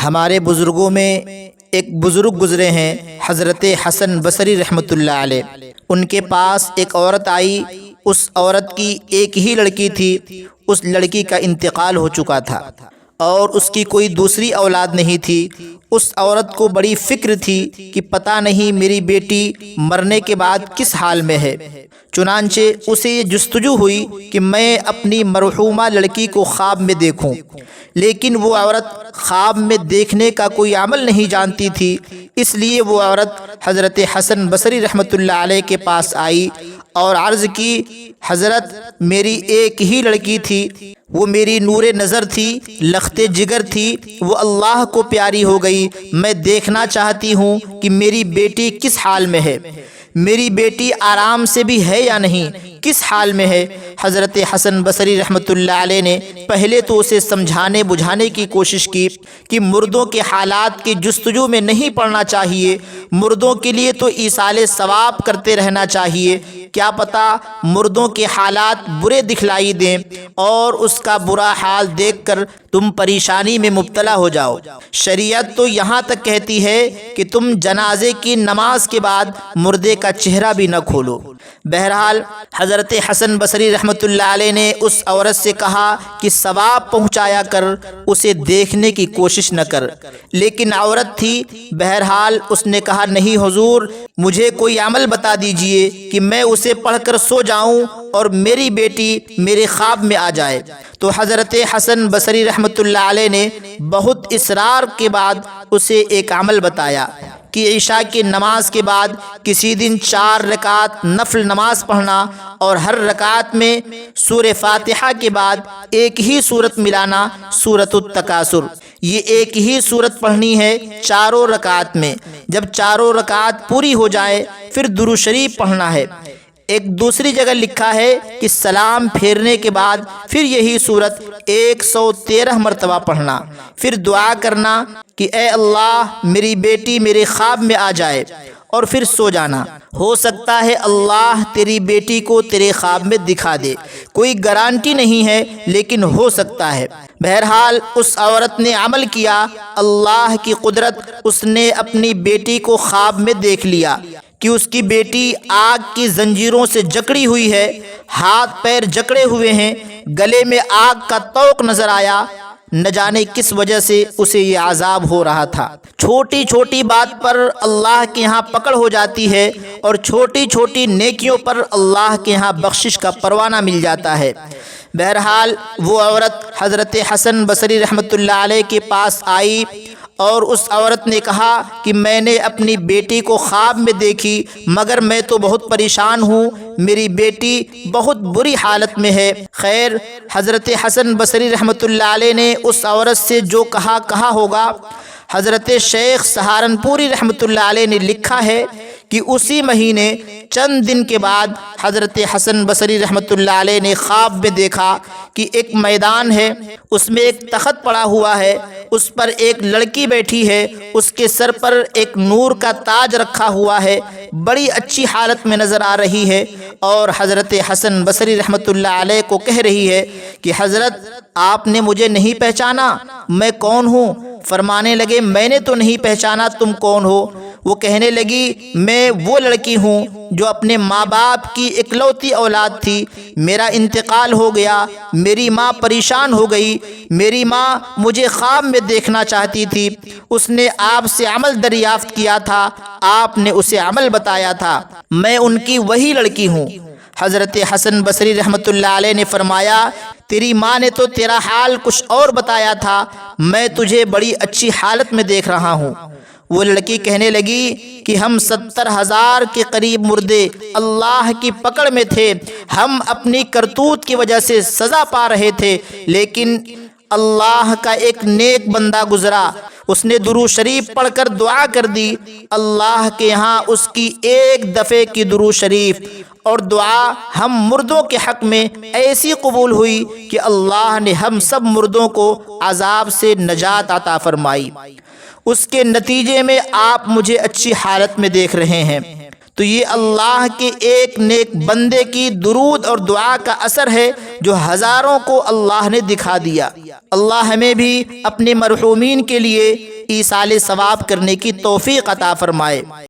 ہمارے بزرگوں میں ایک بزرگ گزرے ہیں حضرت حسن بصری رحمۃ اللہ علیہ۔ ان کے پاس ایک عورت آئی۔ اس عورت کی ایک ہی لڑکی تھی۔ اس لڑکی کا انتقال ہو چکا تھا اور اس کی کوئی دوسری اولاد نہیں تھی۔ اس عورت کو بڑی فکر تھی کہ پتہ نہیں میری بیٹی مرنے کے بعد کس حال میں ہے۔ چنانچہ اسے یہ جستجو ہوئی کہ میں اپنی مرحومہ لڑکی کو خواب میں دیکھوں، لیکن وہ عورت خواب میں دیکھنے کا کوئی عمل نہیں جانتی تھی۔ اس لیے وہ عورت حضرت حسن بصری رحمۃ اللہ علیہ کے پاس آئی اور عرض کی، حضرت میری ایک ہی لڑکی تھی، وہ میری نور نظر تھی، لخت جگر تھی، وہ اللہ کو پیاری ہو گئی۔ میں دیکھنا چاہتی ہوں کہ میری بیٹی کس حال میں ہے، میری بیٹی آرام سے بھی ہے یا نہیں، کس حال میں ہے۔ حضرت حسن بصری رحمۃ اللہ علیہ نے پہلے تو اسے سمجھانے بجھانے کی کوشش کی کہ مردوں کے حالات کی جستجو میں نہیں پڑنا چاہیے، مردوں کے لیے تو ایصال ثواب کرتے رہنا چاہیے، کیا پتہ مردوں کے حالات برے دکھلائی دیں اور اس کا برا حال دیکھ کر تم پریشانی میں مبتلا ہو جاؤ۔ شریعت تو یہاں تک کہتی ہے کہ تم جنازے کی نماز کے بعد مردے کا چہرہ بھی نہ کھولو۔ بہرحال حضرت حسن بصری رحمۃ اللہ علیہ نے اس عورت سے کہا کہ ثواب پہنچایا کر، اسے دیکھنے کی کوشش نہ کر، لیکن عورت تھی۔ بہرحال اس نے کہا، نہیں حضور، مجھے کوئی عمل بتا دیجئے کہ میں اسے پڑھ کر سو جاؤں اور میری بیٹی میرے خواب میں آ جائے۔ تو حضرت حسن بصری رحمۃ اللہ علیہ نے بہت اصرار کے بعد اسے ایک عمل بتایا کہ عشاء کی نماز کے بعد کسی دن 4 رکعت نفل نماز پڑھنا اور ہر رکعت میں سورہ فاتحہ کے بعد ایک ہی سورت ملانا، سورۃ التکاثر۔ یہ ایک ہی سورت پڑھنی ہے چاروں رکعت میں۔ جب چاروں رکعت پوری ہو جائے پھر درود شریف پڑھنا ہے۔ ایک دوسری جگہ لکھا ہے کہ سلام پھیرنے کے بعد پھر یہی سورت 113 مرتبہ پڑھنا، پھر دعا کرنا کہ اے اللہ میری بیٹی میرے خواب میں آ جائے، اور پھر سو جانا۔ ہو سکتا ہے اللہ تیری بیٹی کو تیرے خواب میں دکھا دے، کوئی گارنٹی نہیں ہے لیکن ہو سکتا ہے۔ بہرحال اس عورت نے عمل کیا، اللہ کی قدرت، اس نے اپنی بیٹی کو خواب میں دیکھ لیا کہ اس کی بیٹی آگ کی زنجیروں سے جکڑی ہوئی ہے، ہاتھ پیر جکڑے ہوئے ہیں، گلے میں آگ کا طوق نظر آیا۔ نہ جانے کس وجہ سے اسے یہ عذاب ہو رہا تھا۔ چھوٹی چھوٹی بات پر اللہ کے ہاں پکڑ ہو جاتی ہے اور چھوٹی چھوٹی نیکیوں پر اللہ کے ہاں بخشش کا پروانہ مل جاتا ہے۔ بہرحال وہ عورت حضرت حسن بصری رحمۃ اللہ علیہ کے پاس آئی اور اس عورت نے کہا کہ میں نے اپنی بیٹی کو خواب میں دیکھی، مگر میں تو بہت پریشان ہوں، میری بیٹی بہت بری حالت میں ہے۔ خیر، حضرت حسن بصری رحمۃ اللہ علیہ نے اس عورت سے جو کہا ہوگا۔ حضرت شیخ سہارنپوری رحمۃ اللہ علیہ نے لکھا ہے کہ اسی مہینے چند دن کے بعد حضرت حسن بصری رحمۃ اللہ علیہ نے خواب میں دیکھا کہ ایک میدان ہے، اس میں ایک تخت پڑا ہوا ہے، اس پر ایک لڑکی بیٹھی ہے، اس کے سر پر ایک نور کا تاج رکھا ہوا ہے، بڑی اچھی حالت میں نظر آ رہی ہے، اور حضرت حسن بصری رحمۃ اللہ علیہ کو کہہ رہی ہے کہ حضرت آپ نے مجھے نہیں پہچانا، میں کون ہوں؟ فرمانے لگے، میں نے تو نہیں پہچانا، تم کون ہو؟ وہ کہنے لگی، میں وہ لڑکی ہوں جو اپنے ماں باپ کی اکلوتی اولاد تھی، میرا انتقال ہو گیا، میری ماں پریشان ہو گئی، میری ماں مجھے خواب میں دیکھنا چاہتی تھی، اس نے آپ سے عمل دریافت کیا تھا، آپ نے اسے عمل بتایا تھا، میں ان کی وہی لڑکی ہوں۔ حضرت حسن بصری رحمۃ اللہ علیہ نے فرمایا، تیری ماں نے تو تیرا حال کچھ اور بتایا تھا، میں تجھے بڑی اچھی حالت میں دیکھ رہا ہوں۔ وہ لڑکی کہنے لگی کہ ہم 70,000 کے قریب مردے اللہ کی پکڑ میں تھے، ہم اپنی کرتوت کی وجہ سے سزا پا رہے تھے، لیکن اللہ کا ایک نیک بندہ گزرا، اس نے درود شریف پڑھ کر دعا کر دی، اللہ کے ہاں اس کی ایک دفعے کی درود شریف اور دعا ہم مردوں کے حق میں ایسی قبول ہوئی کہ اللہ نے ہم سب مردوں کو عذاب سے نجات عطا فرمائی۔ اس کے نتیجے میں آپ مجھے اچھی حالت میں دیکھ رہے ہیں۔ تو یہ اللہ کے ایک نیک بندے کی درود اور دعا کا اثر ہے جو ہزاروں کو اللہ نے دکھا دیا۔ اللہ ہمیں بھی اپنے مرحومین کے لیے ایصال ثواب کرنے کی توفیق عطا فرمائے۔